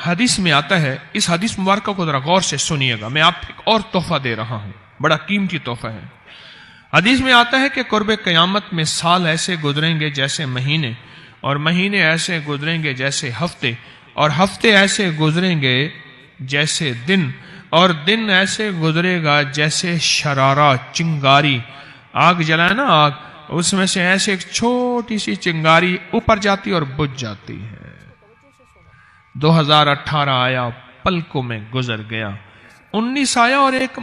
حدیث میں آتا ہے، اس حدیث مبارکہ کو ذرا غور سے سنیے گا، میں آپ کو ایک اور تحفہ دے رہا ہوں، بڑا قیمتی تحفہ ہے۔ حدیث میں آتا ہے کہ قرب قیامت میں سال ایسے گزریں گے جیسے مہینے، اور مہینے ایسے گزریں گے جیسے ہفتے، اور ہفتے ایسے گزریں گے جیسے دن، اور دن ایسے گزرے گا جیسے شرارہ، چنگاری، آگ جلائے نا آگ، اس میں سے ایسے ایک چھوٹی سی چنگاری اوپر جاتی اور بجھ جاتی ہے۔ 2018 آیا، پلکوں میں گزر گیا، 19 آیا اور ایک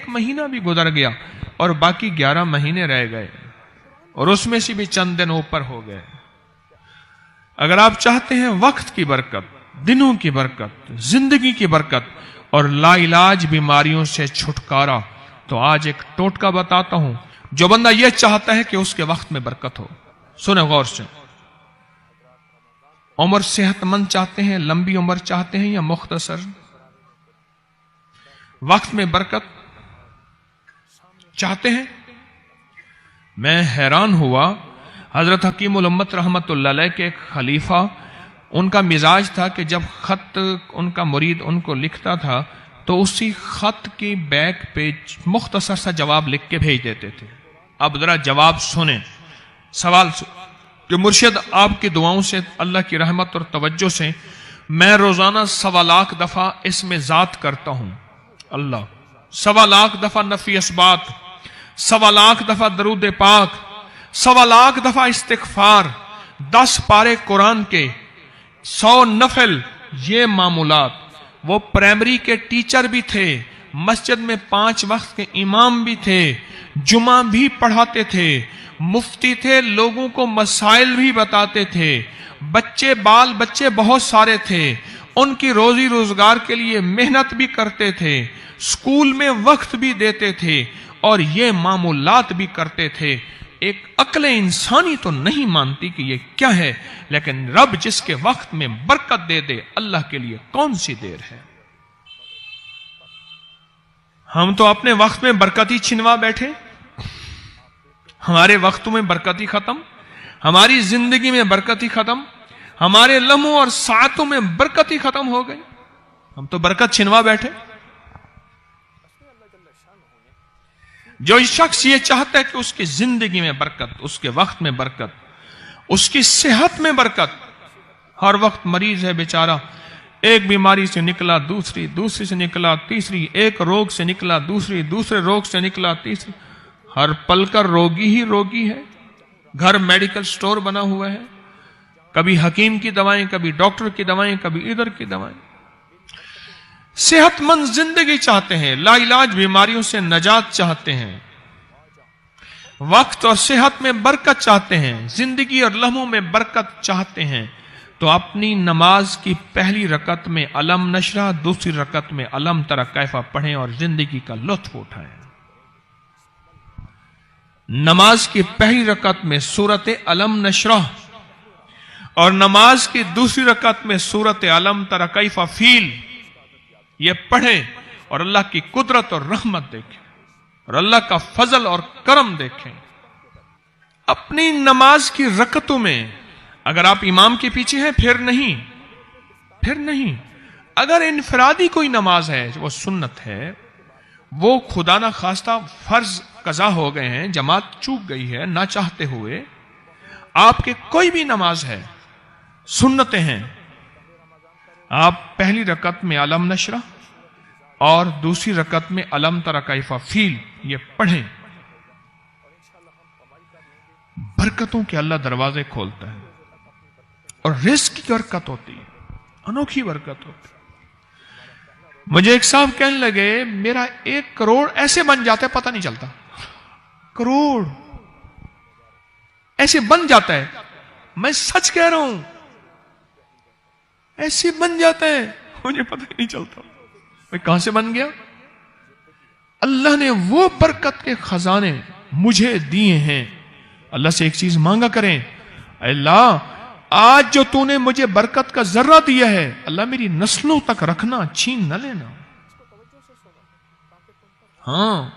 مہینہ بھی گزر گیا، اور باقی 11 مہینے رہ گئے، اور اس میں سے بھی چند دن اوپر ہو گئے۔ اگر آپ چاہتے ہیں وقت کی برکت، دنوں کی برکت، زندگی کی برکت اور لا علاج بیماریوں سے چھٹکارا، تو آج ایک ٹوٹکا بتاتا ہوں۔ جو بندہ یہ چاہتا ہے کہ اس کے وقت میں برکت ہو، سنیں غور سے، عمر صحت مند چاہتے ہیں، لمبی عمر چاہتے ہیں یا مختصر؟ وقت میں برکت چاہتے ہیں؟ میں حیران ہوا، حضرت حکیم الامت رحمت اللہ علیہ کے ایک خلیفہ، ان کا مزاج تھا کہ جب خط ان کا مرید ان کو لکھتا تھا تو اسی خط کی بیک پہ مختصر سا جواب لکھ کے بھیج دیتے تھے۔ اب ذرا جواب سنیں، سوال کہ مرشد آپ کی دعاؤں سے، اللہ کی رحمت اور توجہ سے میں روزانہ 1.25 لاکھ دفعہ اس میں ذات کرتا ہوں، اللہ 1.25 لاکھ دفعہ نفی اثبات، 1.25 لاکھ دفعہ درود پاک، 1.25 لاکھ دفعہ استغفار، 10 پارے قرآن کے، 100 نفل، یہ معمولات۔ وہ پرائمری کے ٹیچر بھی تھے، مسجد میں 5 وقت کے امام بھی تھے، جمعہ بھی پڑھاتے تھے، مفتی تھے، لوگوں کو مسائل بھی بتاتے تھے، بال بچے بہت سارے تھے، ان کی روزی روزگار کے لیے محنت بھی کرتے تھے، اسکول میں وقت بھی دیتے تھے، اور یہ معمولات بھی کرتے تھے۔ ایک عقل انسانی تو نہیں مانتی کہ یہ کیا ہے، لیکن رب جس کے وقت میں برکت دے دے، اللہ کے لیے کون سی دیر ہے۔ ہم تو اپنے وقت میں برکتی چھنوا بیٹھے، ہمارے وقتوں میں برکتی ختم، ہماری زندگی میں برکتی ختم، ہمارے لمحوں اور ساعتوں میں برکتی ختم ہو گئی، ہم تو برکت چھنوا بیٹھے۔ جو شخص یہ چاہتا ہے کہ اس کی زندگی میں برکت، اس کے وقت میں برکت، اس کی صحت میں برکت، ہر وقت مریض ہے بیچارہ، ایک بیماری سے نکلا دوسری، دوسری سے نکلا تیسری، ایک روگ سے نکلا دوسری، دوسرے روگ سے نکلا تیسری، ہر پل کا روگی ہی روگی ہے۔ گھر میڈیکل سٹور بنا ہوا ہے، کبھی حکیم کی دوائیں، کبھی ڈاکٹر کی دوائیں، کبھی ادھر کی دوائیں۔ صحت مند زندگی چاہتے ہیں، لا علاج بیماریوں سے نجات چاہتے ہیں، وقت اور صحت میں برکت چاہتے ہیں، زندگی اور لمحوں میں برکت چاہتے ہیں، تو اپنی نماز کی پہلی رکعت میں علم نشرح، دوسری رکعت میں علم تری کیف پڑھیں اور زندگی کا لطف اٹھائیں۔ نماز کی پہلی رکعت میں سورت علم نشرح اور نماز کی دوسری رکعت میں سورت علم تری کیف فیل، یہ پڑھیں اور اللہ کی قدرت اور رحمت دیکھیں اور اللہ کا فضل اور کرم دیکھیں۔ اپنی نماز کی رکعتوں میں اگر آپ امام کے پیچھے ہیں پھر نہیں، اگر انفرادی کوئی نماز ہے وہ سنت ہے، وہ خدا نہ خواستہ فرض قضا ہو گئے ہیں، جماعت چوک گئی ہے نہ چاہتے ہوئے، آپ کے کوئی بھی نماز ہے، سنتیں ہیں، آپ پہلی رکعت میں علم نشرح اور دوسری رکعت میں علم تری کیف فیل یہ پڑھیں۔ برکتوں کے اللہ دروازے کھولتا ہے اور رزق کی برکت ہوتی ہے، انوکھی برکت ہوتی ہے۔ مجھے ایک صاحب کہنے لگے میرا 1 کروڑ ایسے بن جاتا ہے پتہ نہیں چلتا، کروڑ ایسے بن جاتا ہے، میں سچ کہہ رہا ہوں، ایسے بن جاتا ہے مجھے پتہ نہیں چلتا کہاں سے بن گیا۔ اللہ نے وہ برکت کے خزانے مجھے دیے ہیں۔ اللہ سے ایک چیز مانگا کریں، اللہ آج جو تو نے مجھے برکت کا ذرہ دیا ہے، اللہ میری نسلوں تک رکھنا، چھین نہ لینا۔ ہاں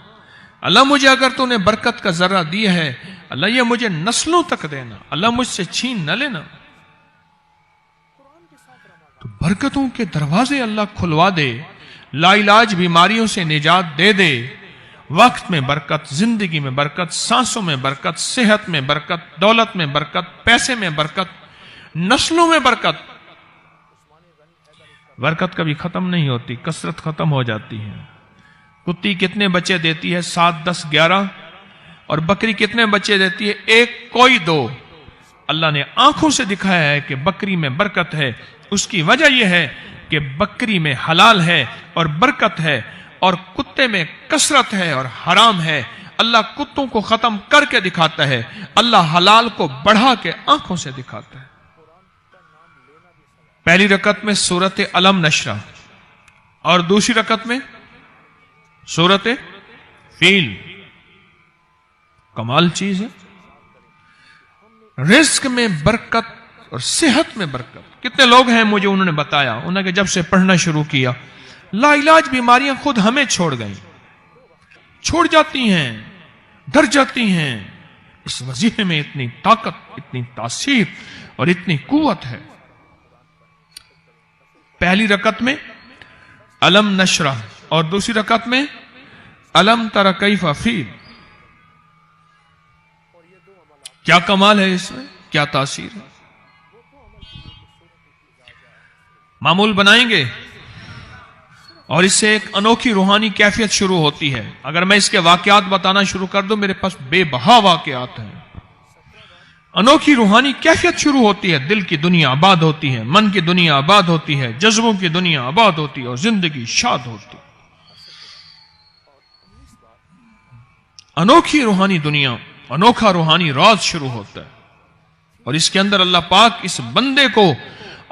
اللہ مجھے اگر تو نے برکت کا ذرہ دیا ہے، اللہ یہ مجھے نسلوں تک دینا، اللہ مجھ سے چھین نہ لینا۔ تو برکتوں کے دروازے اللہ کھلوا دے، لا علاج بیماریوں سے نجات دے دے، وقت میں برکت، زندگی میں برکت، سانسوں میں برکت، صحت میں برکت، دولت میں برکت، پیسے میں برکت، نسلوں میں برکت۔ برکت کبھی ختم نہیں ہوتی، کثرت ختم ہو جاتی ہے۔ کتی کتنے بچے دیتی ہے؟ 7، 10، 11۔ اور بکری کتنے بچے دیتی ہے؟ 1، کوئی 2۔ اللہ نے آنکھوں سے دکھایا ہے کہ بکری میں برکت ہے۔ اس کی وجہ یہ ہے کہ بکری میں حلال ہے اور برکت ہے، اور کتے میں کثرت ہے اور حرام ہے۔ اللہ کتوں کو ختم کر کے دکھاتا ہے، اللہ حلال کو بڑھا کے آنکھوں سے دکھاتا ہے۔ پہلی رکعت میں سورت علم نشرہ اور دوسری رکعت میں سورت فیل۔ کمال چیز ہے۔ رزق میں برکت اور صحت میں برکت۔ کتنے لوگ ہیں مجھے انہوں نے بتایا، انہوں نے کہ جب سے پڑھنا شروع کیا لا علاج بیماریاں خود ہمیں چھوڑ گئیں، چھوڑ جاتی ہیں، ڈر جاتی ہیں۔ اس وظیفے میں اتنی طاقت، اتنی تاثیر اور اتنی قوت ہے۔ پہلی رکعت میں علم نشرہ اور دوسری رکعت میں علم تر کیف فیل۔ کیا کمال ہے اس میں، کیا تاثیر ہے۔ معمول بنائیں گے اور اس سے ایک انوکھی روحانی کیفیت شروع ہوتی ہے۔ اگر میں اس کے واقعات بتانا شروع کر دوں، میرے پاس بے بہا واقعات ہیں۔ انوکھی روحانی کیفیت شروع ہوتی ہے، دل کی دنیا آباد ہوتی ہے، من کی دنیا آباد ہوتی ہے، جذبوں کی دنیا آباد ہوتی ہے اور زندگی شاد ہوتی ہے۔ انوکھی روحانی دنیا، انوکھا روحانی راز شروع ہوتا ہے، اور اس کے اندر اللہ پاک اس بندے کو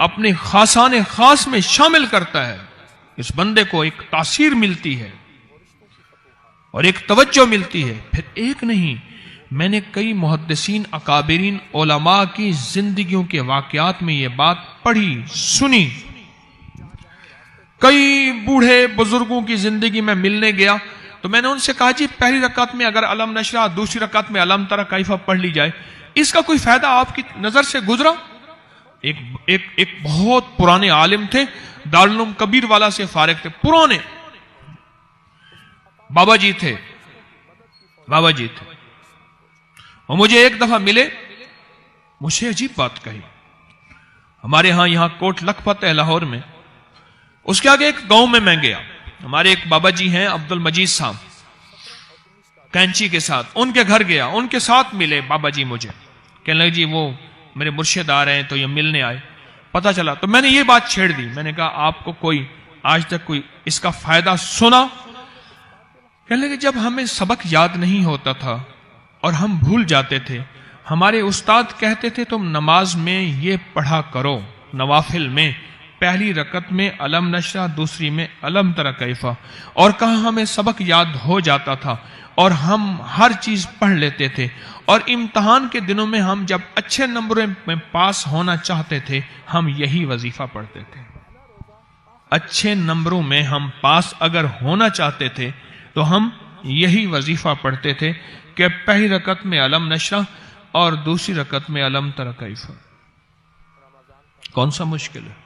اپنے خاصان خاص میں شامل کرتا ہے۔ اس بندے کو ایک تاثیر ملتی ہے اور ایک توجہ ملتی ہے۔ پھر ایک نہیں، میں نے کئی محدثین، اکابرین، علماء کی زندگیوں کے واقعات میں یہ بات پڑھی، سنی۔ کئی بوڑھے بزرگوں کی زندگی میں ملنے گیا تو میں نے ان سے کہا جی پہلی رکعت میں اگر علم نشرہ، دوسری رکعت میں علم تر کیف پڑھ لی جائے، اس کا کوئی فائدہ آپ کی نظر سے گزرا؟ ایک بہت پرانے عالم تھے، دارالعلوم کبیر والا سے فارغ تھے، پرانے بابا جی تھے، اور مجھے ایک دفعہ ملے، مجھے عجیب بات کہی۔ ہمارے ہاں یہاں کوٹ لکھپت ہے لاہور میں، اس کے آگے ایک گاؤں میں گیا، ہمارے ایک بابا جی ہیں عبد المجید صاحب، کینچی کے ساتھ، ان کے گھر گیا، ان کے ساتھ ملے بابا جی، مجھے کہنے لگے جی وہ میرے مرشد آ رہے ہیں تو یہ ملنے آئے۔ پتہ چلا تو میں نے یہ بات چھیڑ دی، میں نے کہا آپ کو کوئی آج تک کوئی اس کا فائدہ سنا؟ کہنے لگے جب ہمیں سبق یاد نہیں ہوتا تھا اور ہم بھول جاتے تھے، ہمارے استاد کہتے تھے تم نماز میں یہ پڑھا کرو، نوافل میں پہلی رکعت میں علم نشرہ، دوسری میں علم تر کیف، اور کہاں ہمیں سبق یاد ہو جاتا تھا اور ہم ہر چیز پڑھ لیتے تھے، اور امتحان کے دنوں میں ہم جب اچھے نمبروں میں پاس ہونا چاہتے تھے ہم یہی وظیفہ پڑھتے تھے۔ اچھے نمبروں میں ہم پاس اگر ہونا چاہتے تھے تو ہم یہی وظیفہ پڑھتے تھے کہ پہلی رکعت میں علم نشرہ اور دوسری رکعت میں علم تر کیف۔ کون سا مشکل ہے؟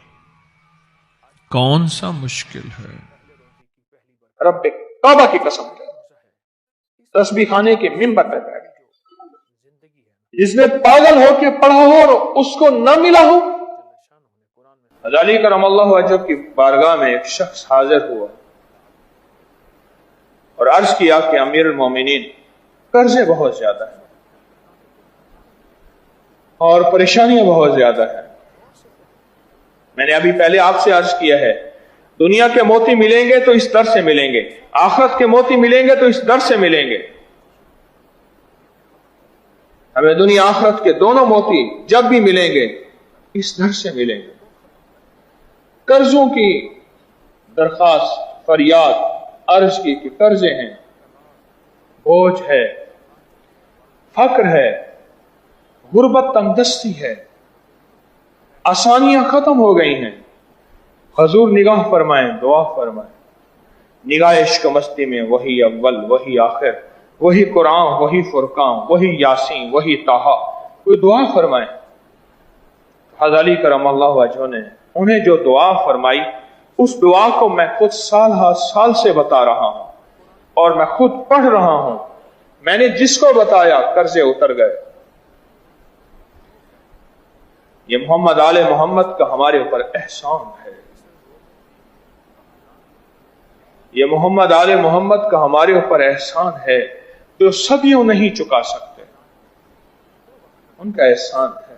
کون سا مشکل ہے؟ رب کعبہ کی قسم تسبیح خانے کے ممبر پہ بیٹھ جس نے پاگل ہو کے پڑھا ہو اور اس کو نہ ملا ہو۔ علی کرم اللہ وجہ کی بارگاہ میں ایک شخص حاضر ہوا اور عرض کیا کہ امیر المومنین قرضے بہت زیادہ ہیں اور پریشانیاں بہت زیادہ ہیں۔ میں نے ابھی پہلے آپ سے عرض کیا ہے دنیا کے موتی ملیں گے تو اس در سے ملیں گے، آخرت کے موتی ملیں گے تو اس در سے ملیں گے۔ ہمیں دنیا آخرت کے دونوں موتی جب بھی ملیں گے اس در سے ملیں گے۔ قرضوں کی درخواست، فریاد عرض کی کہ قرضے ہیں، بوجھ ہے، فقر ہے، غربت تنگدستی ہے، آسانیاں ختم ہو گئی ہیں۔ حضور نگاہ فرمائیں، دعا فرمائیں، نگاہ عشق مستی میں وہی اول، وہی آخر، وہی قرآن، وہی فرقان، وہی یاسین، وہی طٰہٰ، کوئی دعا فرمائیں۔ حضرت علی کرم اللہ وجہہ نے انہیں جو دعا فرمائی اس دعا کو میں خود سال ہا سال سے بتا رہا ہوں اور میں خود پڑھ رہا ہوں. میں نے جس کو بتایا قرضے اتر گئے. یہ محمد آل محمد کا ہمارے اوپر احسان ہے. یہ محمد آل محمد کا ہمارے اوپر احسان ہے جو صدیوں نہیں چکا سکتے. ان کا احسان ہے،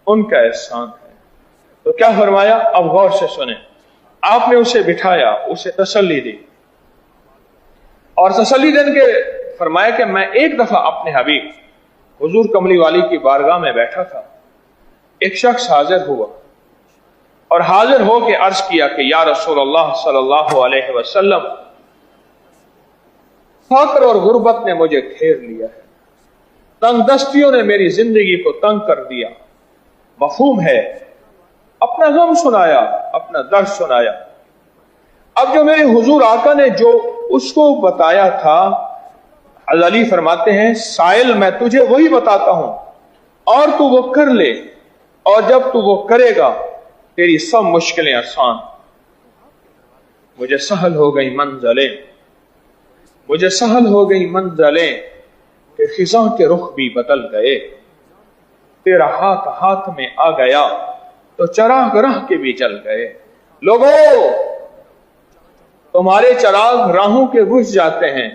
ان کا احسان ہے. تو کیا فرمایا؟ اب غور سے سنیں. آپ نے اسے بٹھایا، اسے تسلی دی، اور تسلی دین کے فرمایا کہ میں ایک دفعہ اپنے حبیب حضور کملی والی کی بارگاہ میں بیٹھا تھا. ایک شخص حاضر ہوا اور حاضر ہو کے عرض کیا کہ یا رسول اللہ صلی اللہ علیہ وسلم، فقر اور غربت نے مجھے گھیر لیا ہے، تنگ دستیوں نے میری زندگی کو تنگ کر دیا. مفہوم ہے، اپنا غم سنایا، اپنا درد سنایا. اب جو میرے حضور آقا نے جو اس کو بتایا تھا، حضرت علی فرماتے ہیں سائل میں تجھے وہی بتاتا ہوں اور تو وہ کر لے، اور جب تو وہ کرے گا تیری سب مشکلیں آسان. مجھے سہل ہو گئی منزلیں، مجھے سہل ہو گئی منزلیں کہ خزاں کے رخ بھی بدل گئے. تیرا ہاتھ ہاتھ میں آ گیا تو چراغ راہ کے بھی جل گئے. لوگوں، تمہارے چراغ راہوں کے بجھ جاتے ہیں.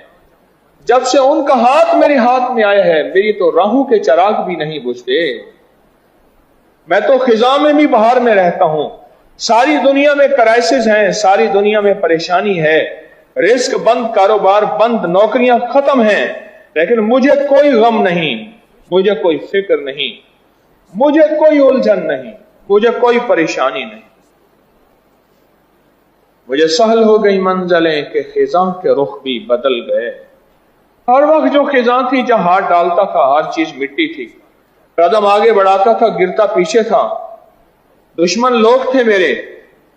جب سے ان کا ہاتھ میرے ہاتھ میں آیا ہے میری تو راہوں کے چراغ بھی نہیں بجھتے. میں تو خزاں میں بھی بہار میں رہتا ہوں. ساری دنیا میں کرائسس ہیں، ساری دنیا میں پریشانی ہے، رزق بند، کاروبار بند، نوکریاں ختم ہیں، لیکن مجھے کوئی غم نہیں، مجھے کوئی فکر نہیں، مجھے کوئی الجھن نہیں، مجھے کوئی پریشانی نہیں. مجھے سہل ہو گئی منزلیں کہ خزاں کے رخ بھی بدل گئے. ہر وقت جو خزاں تھی جہاں ہاتھ ڈالتا تھا ہر چیز مٹی تھی، قدم آگے بڑھاتا تھا گرتا پیچھے تھا. دشمن لوگ تھے میرے،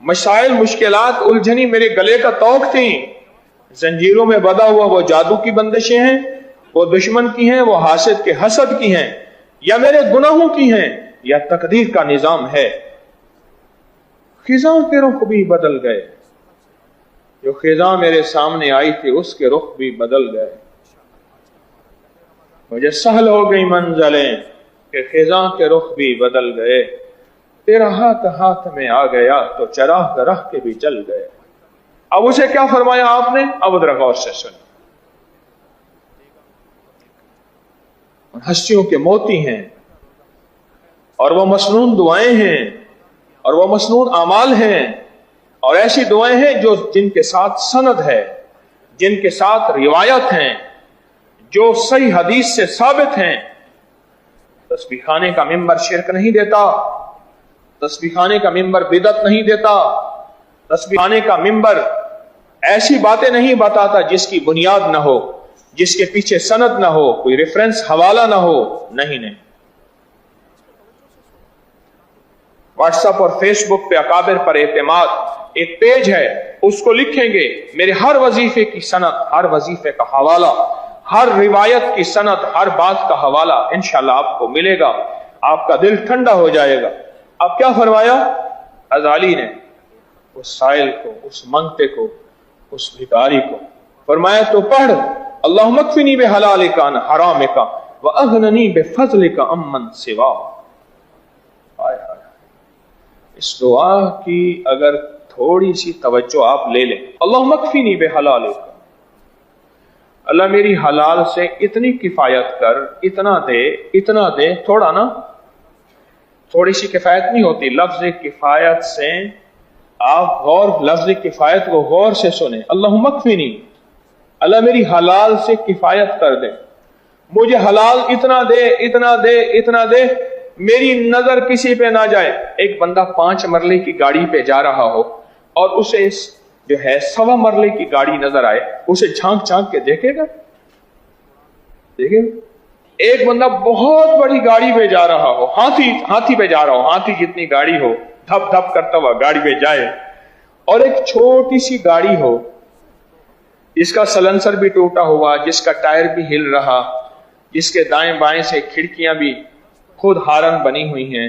مسائل مشکلات الجھنی میرے گلے کا توق تھی. زنجیروں میں بندھا ہوا وہ جادو کی بندشیں ہیں، وہ دشمن کی ہیں، وہ حاسد کے حسد کی ہیں، یا میرے گناہوں کی ہیں، یا تقدیر کا نظام ہے. خزاں کے رخ بھی بدل گئے. جو خزاں میرے سامنے آئی تھی اس کے رخ بھی بدل گئے. مجھے سہل ہو گئی منزلیں کہ خزاں کے رخ بھی بدل گئے. تیرا ہاتھ ہاتھ میں آ گیا تو چراغ راہ کے بھی جل گئے. اب اسے کیا فرمایا آپ نے؟ اب ذرا غور سے سنیں. ہستیوں کے موتی ہیں، اور وہ مسنون دعائیں ہیں، اور وہ مسنون اعمال ہیں، اور ایسی دعائیں ہیں جو جن کے ساتھ سند ہے، جن کے ساتھ روایت ہیں، جو صحیح حدیث سے ثابت ہیں. تسبیح خانے کا ممبر شرک نہیں دیتا، تسبیح خانے کا ممبر بدعت نہیں دیتا، تسبیح خانے کا ممبر ایسی باتیں نہیں بتاتا جس کی بنیاد نہ ہو، جس کے پیچھے سند نہ ہو، کوئی ریفرنس حوالہ نہ ہو. نہیں. واٹس ایپ اور فیس بک پہ اکابر پر اعتماد ایک پیج ہے، اس کو لکھیں گے میرے ہر وظیفے کی سند، ہر وظیفے کا حوالہ، ہر روایت کی سند، ہر بات کا حوالہ انشاءاللہ آپ کو ملے گا. آپ کا دل ٹھنڈا ہو جائے گا. اب کیا فرمایا حضرت علی نے؟ اس سائل کو، اس منگتے کو، اس بھکاری کو فرمایا تو پڑھ اللہم اکفنی بحلالک عن حرامک واغننی بفضلک عمن سواک. اس دعا کی اگر تھوڑی سی توجہ آپ لے لیں، اللہم اکفنی بحلالک، اللہ میری حلال سے اتنی کفایت کر، اتنا دے، اتنا دے. تھوڑا نا، تھوڑی سی کفایت نہیں ہوتی. لفظ کفایت سے آپ لفظ کفایت کو غور سے سنیں. اللہم اکفنی، اللہ میری حلال سے کفایت کر دے، مجھے حلال اتنا دے، اتنا دے، اتنا دے، میری نظر کسی پہ نہ جائے. ایک بندہ 5 مرلے کی گاڑی پہ جا رہا ہو اور اسے جو ہے 1.25 مرلے کی گاڑی نظر آئے، اسے جھانک جھانک کے دیکھے گا؟ دیکھے. ایک بندہ بہت بڑی گاڑی پہ جا رہا ہو، ہاتھی پہ جا رہا ہو، ہاتھی جتنی گاڑی ہو، دھپ دھپ کرتا ہوا گاڑی پہ جائے، اور ایک چھوٹی سی گاڑی ہو جس کا سلنسر بھی ٹوٹا ہوا، جس کا ٹائر بھی ہل رہا، جس کے دائیں بائیں سے کھڑکیاں بھی خود ہارن بنی ہوئی ہیں،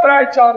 3-4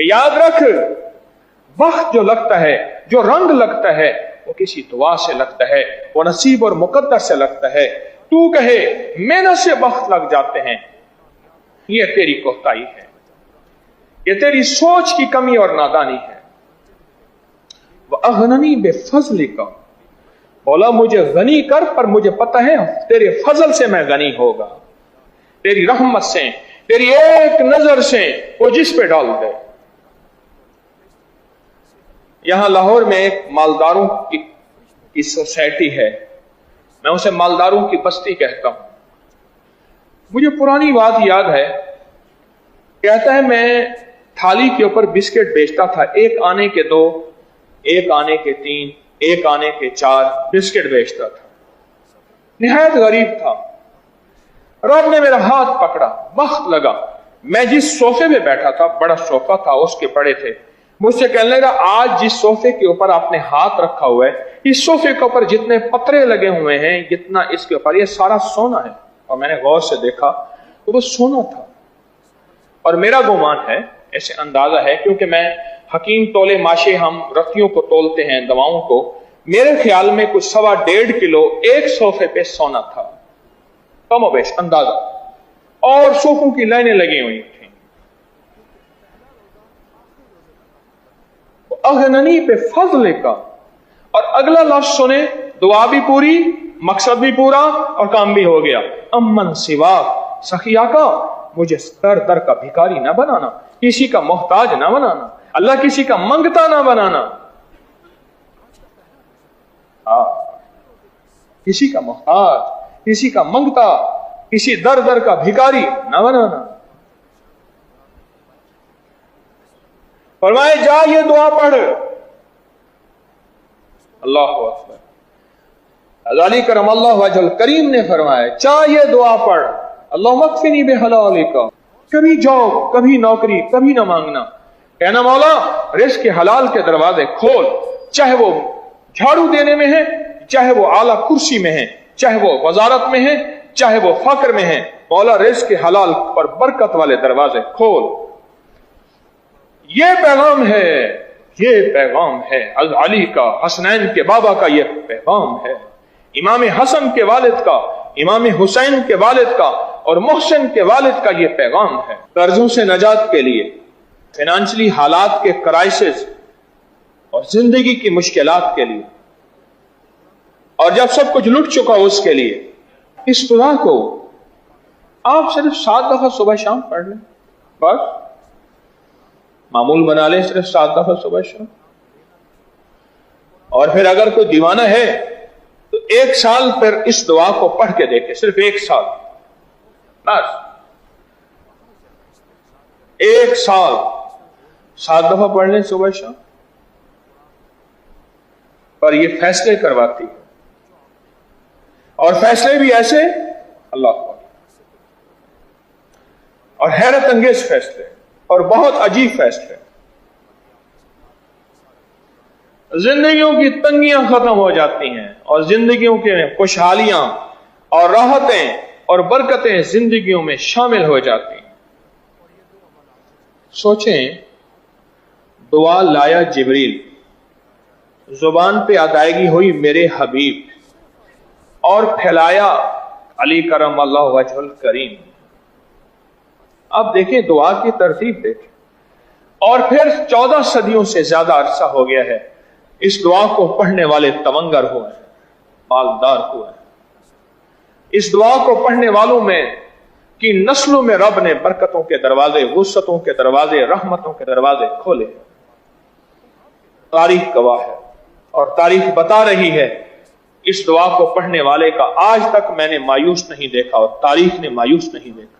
کہ یاد رکھ وقت جو لگتا ہے، جو رنگ لگتا ہے، وہ کسی دعا سے لگتا ہے، وہ نصیب اور مقدر سے لگتا ہے۔ تو کہے محنت سے وقت لگ جاتے ہیں، یہ تیری کوتاہی ہے، یہ تیری سوچ کی کمی اور نادانی ہے۔ وَأَغْنَنِي بِفَضْلِكَ، بولا مجھے غنی کر، پر مجھے پتہ ہے تیرے فضل سے میں غنی ہوگا، تیری رحمت سے، تیری ایک نظر سے وہ جس پہ ڈال دے۔ یہاں لاہور میں ایک مالداروں کی سوسائٹی ہے، میں اسے مالداروں کی بستی کہتا ہوں۔ مجھے پرانی بات یاد ہے، کہتا ہے میں تھالی کے اوپر بسکٹ بیچتا تھا، 1 آنے کے 2، 1 آنے کے 3، 1 آنے کے 4 بسکٹ بیچتا تھا، نہایت غریب تھا۔ رب نے میرا ہاتھ پکڑا، وقت لگا، میں جس صوفے پہ بیٹھا تھا، بڑا صوفہ تھا، اس کے بڑے تھے، مجھ سے کہنے لگا آج جس صوفے کے اوپر آپ نے ہاتھ رکھا ہوا ہے، اس صوفے کے اوپر جتنے پترے لگے ہوئے ہیں، جتنا اس کے اوپر، یہ سارا سونا ہے۔ اور میں نے غور سے دیکھا تو وہ سونا تھا، اور میرا گمان ہے، ایسے اندازہ ہے، کیونکہ میں حکیم تولے ماشے، ہم رتیوں کو تولتے ہیں، دواؤں کو، میرے خیال میں کچھ 1.5 کلو ایک صوفے پہ سونا تھا، کم و بیش اندازہ، اور صوفوں کی لائنیں لگی ہوئی تھیں۔ اغننی پہ فضل کا، اور اگلا لفظ سنے، دعا بھی پوری، مقصد بھی پورا، اور کام بھی ہو گیا۔ امن سوا سخیا کا، مجھے در در کا بھکاری نہ بنانا، کسی کا محتاج نہ بنانا، اللہ کسی کا منگتا نہ بنانا، کسی کا محتاج، کسی کا منگتا، کسی در در کا بھکاری نہ بنانا۔ فرمائے جا یہ دعا پڑھ، اللہ اکبر، غزالی کرم اللہ وجہ الکریم نے فرمایا چاہ یہ دعا پڑھ، اللہم اکفنی بحلالک، کبھی جاب، کبھی نوکری، کبھی نہ مانگنا، کہنا مولا رزق کے حلال کے دروازے کھول، چاہے وہ جھاڑو دینے میں ہے، چاہے وہ اعلیٰ کرسی میں ہے، چاہے وہ وزارت میں ہے، چاہے وہ فقر میں ہے، مولا رزق کے حلال پر برکت والے دروازے کھول۔ یہ پیغام ہے، یہ پیغام ہے علی کا، حسنین کے بابا کا یہ پیغام ہے، امام حسن کے والد کا، امام حسین کے والد کا، اور محسن کے والد کا یہ پیغام ہے۔ قرضوں سے نجات کے لیے، فائنانشلی حالات کے کرائسس اور زندگی کی مشکلات کے لیے، اور جب سب کچھ لٹ چکا اس کے لیے، اس دعا کو آپ صرف 7 دفعہ صبح شام پڑھ لیں، بس معمول بنا لیں، صرف 7 دفعہ صبح شام۔ اور پھر اگر کوئی دیوانہ ہے تو 1 سال پھر اس دعا کو پڑھ کے دیکھے، صرف 1 سال، بس 1 سال 7 دفعہ پڑھ لیں صبح شام، اور یہ فیصلے کرواتی ہے، اور فیصلے بھی ایسے اللہ کو، اور حیرت انگیز فیصلے، اور بہت عجیب فیصلے۔ زندگیوں کی تنگیاں ختم ہو جاتی ہیں، اور زندگیوں کے خوشحالیاں اور راحتیں اور برکتیں زندگیوں میں شامل ہو جاتی ہیں۔ سوچیں، دعا لایا جبریل، زبان پہ ادائیگی ہوئی میرے حبیب، اور پھیلایا علی کرم اللہ وجہ الکریم۔ اب دیکھیں دعا کی ترتیب دیکھیں، اور پھر 14 صدیوں سے زیادہ عرصہ ہو گیا ہے اس دعا کو پڑھنے والے تونگر ہوئے ہیں، مالدار ہوئے ہیں۔ اس دعا کو پڑھنے والوں میں کی نسلوں میں رب نے برکتوں کے دروازے، وسعتوں کے دروازے، رحمتوں کے دروازے کھولے۔ تاریخ گواہ ہے، اور تاریخ بتا رہی ہے، اس دعا کو پڑھنے والے کا آج تک میں نے مایوس نہیں دیکھا، اور تاریخ نے مایوس نہیں دیکھا۔